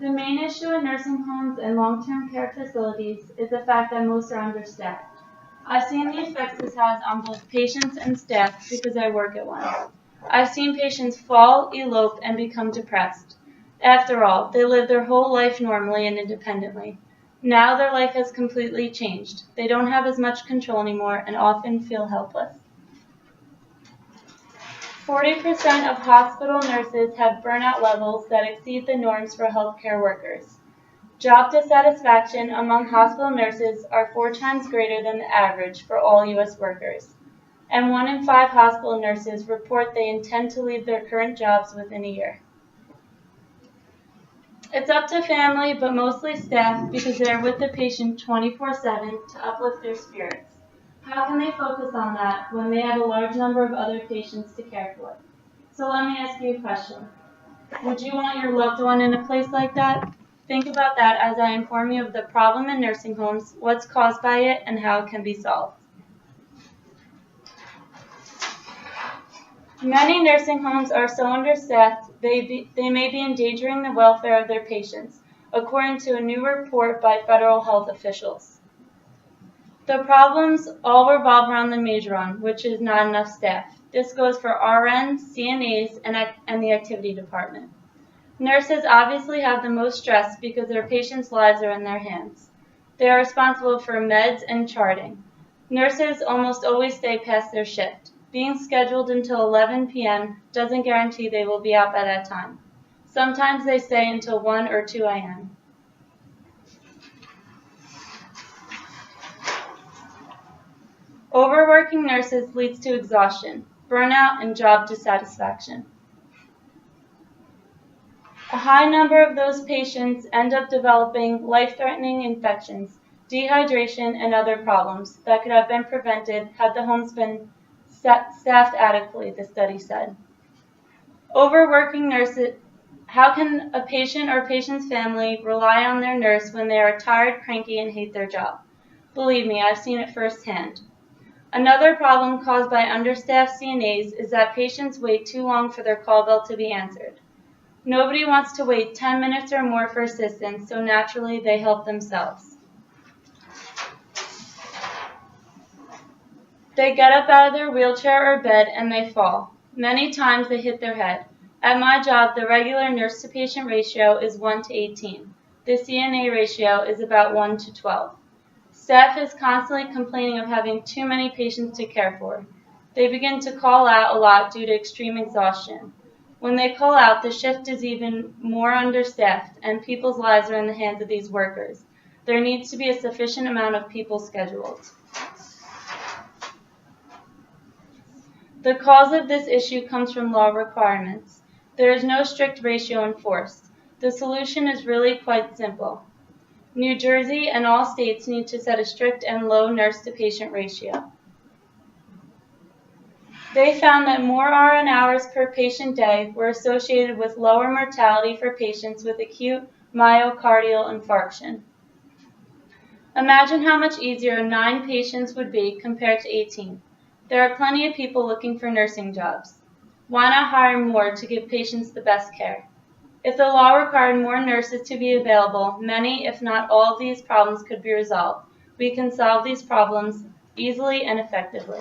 The main issue in nursing homes and long-term care facilities is the fact that most are understaffed. I've seen the effects this has on both patients and staff because I work at one. I've seen patients fall, elope, and become depressed. After all, they lived their whole life normally and independently. Now their life has completely changed. They don't have as much control anymore and often feel helpless. 40% of hospital nurses have burnout levels that exceed the norms for healthcare workers. Job dissatisfaction among hospital nurses are 4 times greater than the average for all U.S. workers, and 1 in 5 hospital nurses report they intend to leave their current jobs within a year. It's up to family, but mostly staff, because they are with the patient 24/7 to uplift their spirits. How can they focus on that when they have a large number of other patients to care for? So let me ask you a question. Would you want your loved one in a place like that? Think about that as I inform you of the problem in nursing homes, what's caused by it, and how it can be solved. Many nursing homes are so understaffed they may be endangering the welfare of their patients, according to a new report by federal health officials. The problems all revolve around the major one, which is not enough staff. This goes for RNs, CNAs, and the activity department. Nurses obviously have the most stress because their patients' lives are in their hands. They are responsible for meds and charting. Nurses almost always stay past their shift. Being scheduled until 11 p.m. doesn't guarantee they will be out by that time. Sometimes they stay until 1 or 2 a.m. Overworking nurses leads to exhaustion, burnout, and job dissatisfaction. A high number of those patients end up developing life-threatening infections, dehydration, and other problems that could have been prevented had the homes been staffed adequately, the study said. Overworking nurses. How can a patient or patient's family rely on their nurse when they are tired, cranky, and hate their job? Believe me, I've seen it firsthand. Another problem caused by understaffed CNAs is that patients wait too long for their call bell to be answered. Nobody wants to wait 10 minutes or more for assistance, so naturally they help themselves. They get up out of their wheelchair or bed and they fall. Many times they hit their head. At my job, the regular nurse-to-patient ratio is 1 to 18. The CNA ratio is about 1 to 12. Staff is constantly complaining of having too many patients to care for. They begin to call out a lot due to extreme exhaustion. When they call out, the shift is even more understaffed, and people's lives are in the hands of these workers. There needs to be a sufficient amount of people scheduled. The cause of this issue comes from law requirements. There is no strict ratio enforced. The solution is really quite simple. New Jersey and all states need to set a strict and low nurse-to-patient ratio. They found that more RN hours per patient day were associated with lower mortality for patients with acute myocardial infarction. Imagine how much easier 9 patients would be compared to 18. There are plenty of people looking for nursing jobs. Why not hire more to give patients the best care? If the law required more nurses to be available, many, if not all, of these problems could be resolved. We can solve these problems easily and effectively.